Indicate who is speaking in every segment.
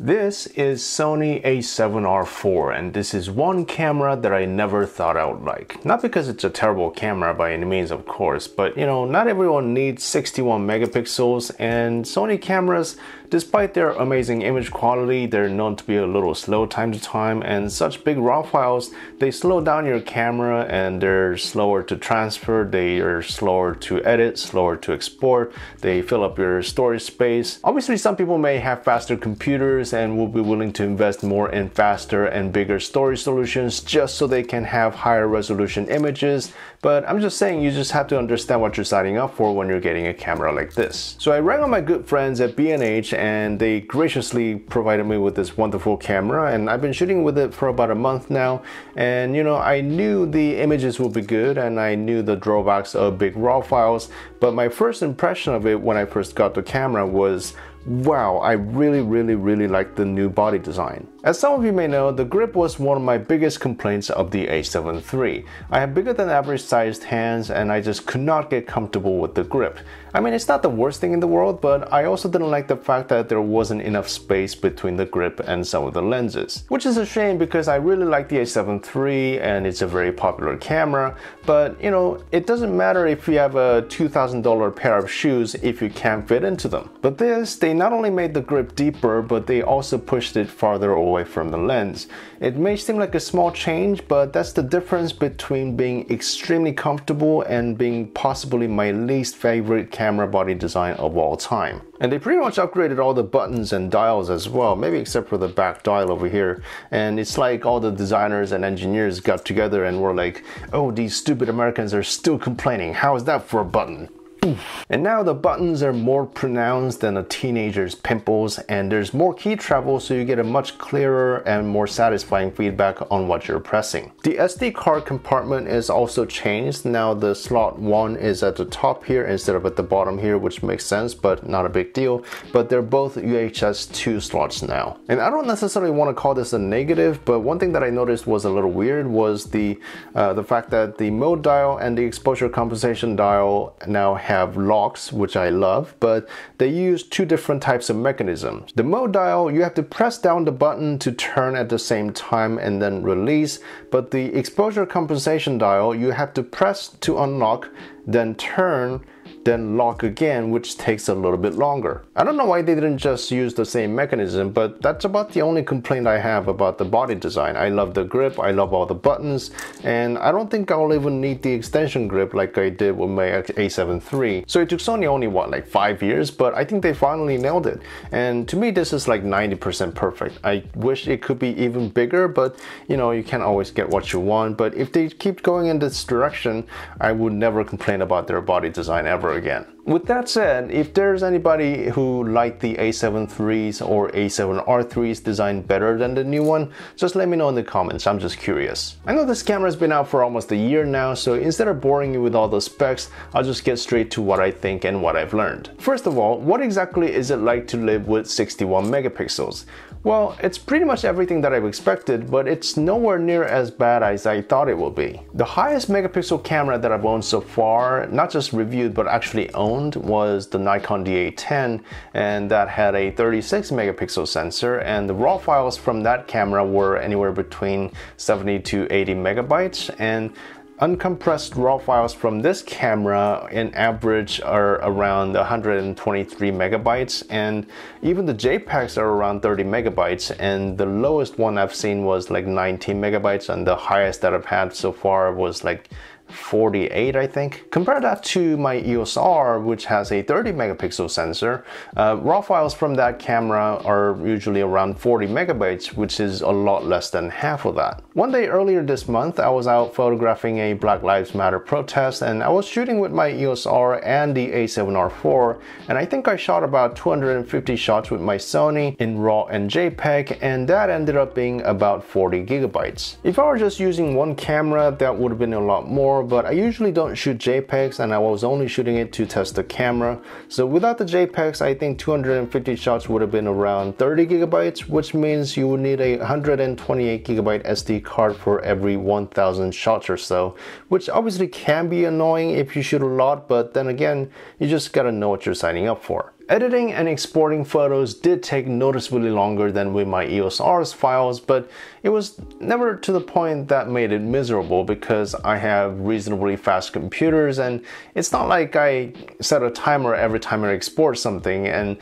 Speaker 1: This is Sony A7R IV, and this is one camera that I never thought I would like. Not because it's a terrible camera by any means, of course, but you know, not everyone needs 61 megapixels, and Sony cameras, despite their amazing image quality, they're known to be a little slow time to time, and such big RAW files, they slow down your camera and they're slower to transfer, they are slower to edit, slower to export, they fill up your storage space. Obviously, some people may have faster computers and will be willing to invest more in faster and bigger storage solutions just so they can have higher resolution images, but I'm just saying you just have to understand what you're signing up for when you're getting a camera like this. So I rang on my good friends at B&H and they graciously provided me with this wonderful camera, and I've been shooting with it for about a month now, and you know, I knew the images would be good and I knew the drawbacks of big RAW files, but my first impression of it when I first got the camera was, wow, I really like the new body design. As some of you may know, the grip was one of my biggest complaints of the A7 III. I have bigger than average sized hands and I just could not get comfortable with the grip. I mean, it's not the worst thing in the world, but I also didn't like the fact that there wasn't enough space between the grip and some of the lenses. Which is a shame because I really like the A7 III and it's a very popular camera, but you know, it doesn't matter if you have a $2,000 pair of shoes if you can't fit into them. But they not only made the grip deeper, but they also pushed it farther away from the lens. It may seem like a small change, but that's the difference between being extremely comfortable and being possibly my least favorite camera body design of all time. And they pretty much upgraded all the buttons and dials as well, maybe except for the back dial over here. And it's like all the designers and engineers got together and were like, oh, these stupid Americans are still complaining. How is that for a button? And now the buttons are more pronounced than a teenager's pimples, and there's more key travel, so you get a much clearer and more satisfying feedback on what you're pressing. The SD card compartment is also changed. Now the slot 1 is at the top here instead of at the bottom here, which makes sense, but not a big deal. But they're both UHS 2 slots now. And I don't necessarily want to call this a negative, but one thing that I noticed was a little weird was the fact that the mode dial and the exposure compensation dial now have locks, which I love, but they use two different types of mechanisms. The mode dial, you have to press down the button to turn at the same time and then release, but the exposure compensation dial, you have to press to unlock, then turn, then lock again, which takes a little bit longer. I don't know why they didn't just use the same mechanism, but that's about the only complaint I have about the body design. I love the grip, I love all the buttons, and I don't think I'll even need the extension grip like I did with my A7 III. So it took Sony only, what, like 5 years, but I think they finally nailed it. And to me, this is like 90% perfect. I wish it could be even bigger, but you know, you can't always get what you want. But if they keep going in this direction, I would never complain about their body design ever again. With that said, if there's anybody who liked the A7 III's or A7R III's design better than the new one, just let me know in the comments. I'm just curious. I know this camera's been out for almost a year now, so instead of boring you with all the specs, I'll just get straight to what I think and what I've learned. First of all, what exactly is it like to live with 61 megapixels? Well, it's pretty much everything that I've expected, but it's nowhere near as bad as I thought it would be. The highest megapixel camera that I've owned so far, not just reviewed but actually owned, was the Nikon D810, and that had a 36 megapixel sensor, and the raw files from that camera were anywhere between 70 to 80 megabytes, and uncompressed raw files from this camera in average are around 123 megabytes, and even the JPEGs are around 30 megabytes, and the lowest one I've seen was like 19 megabytes, and the highest that I've had so far was like 48, I think. Compare that to my EOS R, which has a 30 megapixel sensor. Raw files from that camera are usually around 40 megabytes, which is a lot less than half of that. One day earlier this month, I was out photographing a Black Lives Matter protest, and I was shooting with my EOS R and the A7R IV, and I think I shot about 250 shots with my Sony in RAW and JPEG, and that ended up being about 40 gigabytes. If I were just using one camera, that would have been a lot more, but I usually don't shoot JPEGs, and I was only shooting it to test the camera. So without the JPEGs, I think 250 shots would have been around 30 gigabytes, which means you would need a 128 gigabyte SD card for every 1000 shots or so, which obviously can be annoying if you shoot a lot, but then again, you just gotta know what you're signing up for. Editing and exporting photos did take noticeably longer than with my EOS R's files, but it was never to the point that made it miserable because I have reasonably fast computers, and it's not like I set a timer every time I export something, and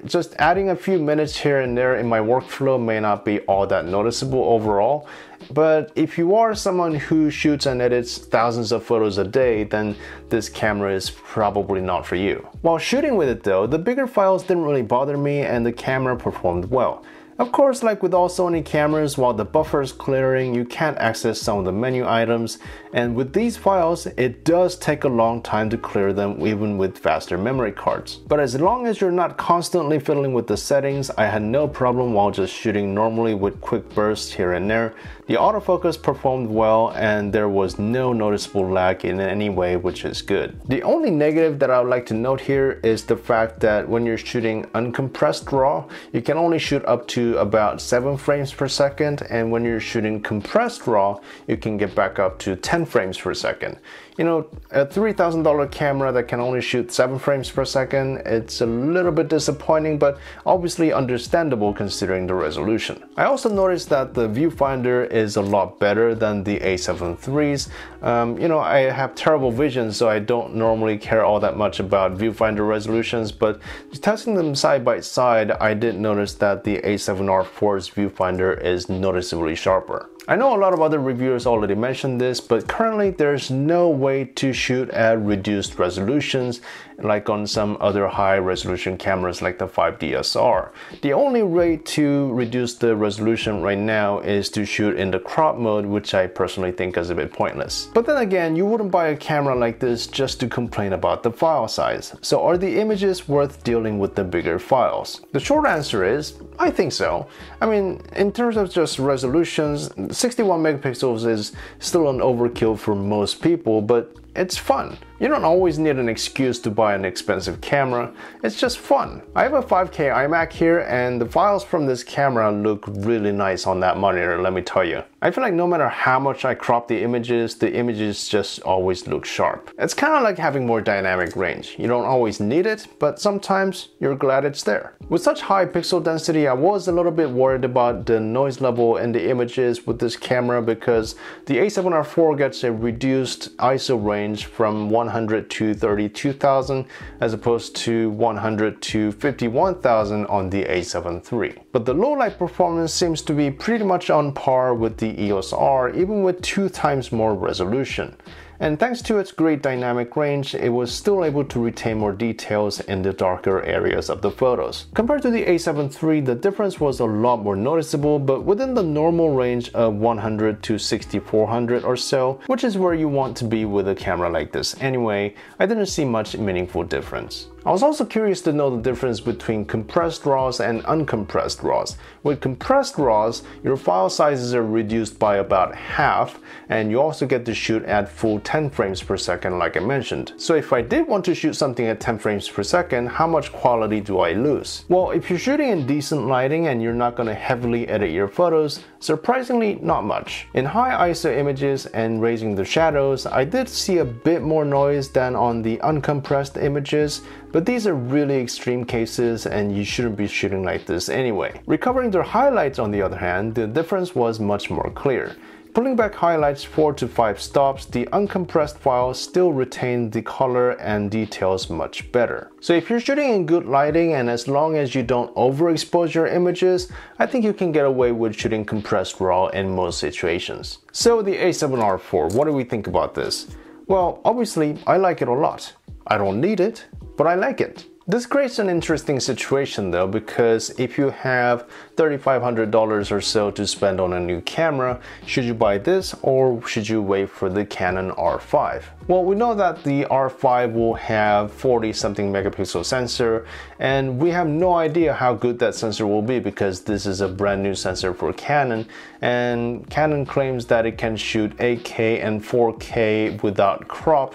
Speaker 1: just adding a few minutes here and there in my workflow may not be all that noticeable overall. But if you are someone who shoots and edits thousands of photos a day, then this camera is probably not for you. While shooting with it though, the bigger files didn't really bother me and the camera performed well. Of course, like with all Sony cameras, while the buffer is clearing, you can't access some of the menu items, and with these files, it does take a long time to clear them even with faster memory cards. But as long as you're not constantly fiddling with the settings, I had no problem while just shooting normally with quick bursts here and there. The autofocus performed well and there was no noticeable lag in any way, which is good. The only negative that I would like to note here is the fact that when you're shooting uncompressed RAW, you can only shoot up to about 7 frames per second, and when you're shooting compressed RAW, you can get back up to 10 frames per second. You know, a $3,000 camera that can only shoot 7 frames per second, it's a little bit disappointing, but obviously understandable considering the resolution. I also noticed that the viewfinder is a lot better than the A7 III's. You know, I have terrible vision, so I don't normally care all that much about viewfinder resolutions, but testing them side by side, I did notice that the A7R IV's viewfinder is noticeably sharper. I know a lot of other reviewers already mentioned this, but currently there's no way to shoot at reduced resolutions like on some other high resolution cameras like the 5DSR. The only way to reduce the resolution right now is to shoot in the crop mode, which I personally think is a bit pointless. But then again, you wouldn't buy a camera like this just to complain about the file size. So are the images worth dealing with the bigger files? The short answer is, I think so. I mean, in terms of just resolutions, 61 megapixels is still an overkill for most people, but it's fun. You don't always need an excuse to buy an expensive camera, it's just fun. I have a 5K iMac here and the files from this camera look really nice on that monitor, let me tell you. I feel like no matter how much I crop the images just always look sharp. It's kind of like having more dynamic range. You don't always need it, but sometimes you're glad it's there. With such high pixel density, I was a little bit worried about the noise level in the images with this camera because the A7R IV gets a reduced ISO range from 100 to 32,000 as opposed to 100 to 51,000 on the A7 III. But the low light performance seems to be pretty much on par with the EOS R, even with 2 times more resolution. And thanks to its great dynamic range, it was still able to retain more details in the darker areas of the photos. Compared to the A7 III, the difference was a lot more noticeable, but within the normal range of 100 to 6400 or so, which is where you want to be with a camera like this anyway, I didn't see much meaningful difference. I was also curious to know the difference between compressed RAWs and uncompressed RAWs. With compressed RAWs, your file sizes are reduced by about half, and you also get to shoot at full 10 frames per second like I mentioned. So if I did want to shoot something at 10 frames per second, how much quality do I lose? Well, if you're shooting in decent lighting and you're not going to heavily edit your photos, surprisingly not much. In high ISO images and raising the shadows, I did see a bit more noise than on the uncompressed images, but these are really extreme cases and you shouldn't be shooting like this anyway. Recovering their highlights on the other hand, the difference was much more clear. Pulling back highlights 4 to 5 stops, the uncompressed files still retain the color and details much better. So if you're shooting in good lighting and as long as you don't overexpose your images, I think you can get away with shooting compressed RAW in most situations. So the A7R IV, what do we think about this? Well, obviously I like it a lot. I don't need it, but I like it. This creates an interesting situation though, because if you have $3,500 or so to spend on a new camera, should you buy this or should you wait for the Canon R5? Well, we know that the R5 will have 40 something megapixel sensor, and we have no idea how good that sensor will be because this is a brand new sensor for Canon, and Canon claims that it can shoot 8K and 4K without crop.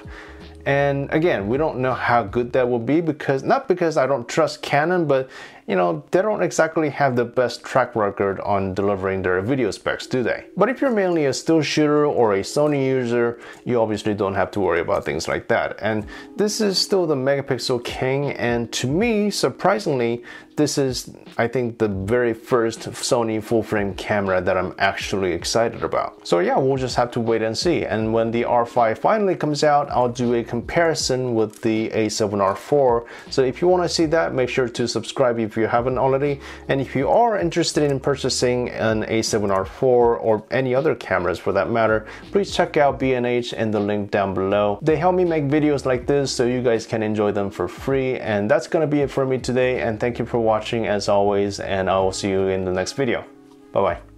Speaker 1: And again, we don't know how good that will be because, not because I don't trust Canon, but you know, they don't exactly have the best track record on delivering their video specs, do they? But if you're mainly a still shooter or a Sony user, you obviously don't have to worry about things like that. And this is still the megapixel king, and to me, surprisingly, this is, I think, the very first Sony full-frame camera that I'm actually excited about. So yeah, we'll just have to wait and see. And when the R5 finally comes out, I'll do a comparison with the A7R IV. So if you want to see that, make sure to subscribe if you haven't already. And if you are interested in purchasing an A7R IV or any other cameras for that matter, please check out B&H in the link down below. They help me make videos like this so you guys can enjoy them for free. And that's gonna be it for me today. And thank you for watching as always, and I will see you in the next video. Bye bye.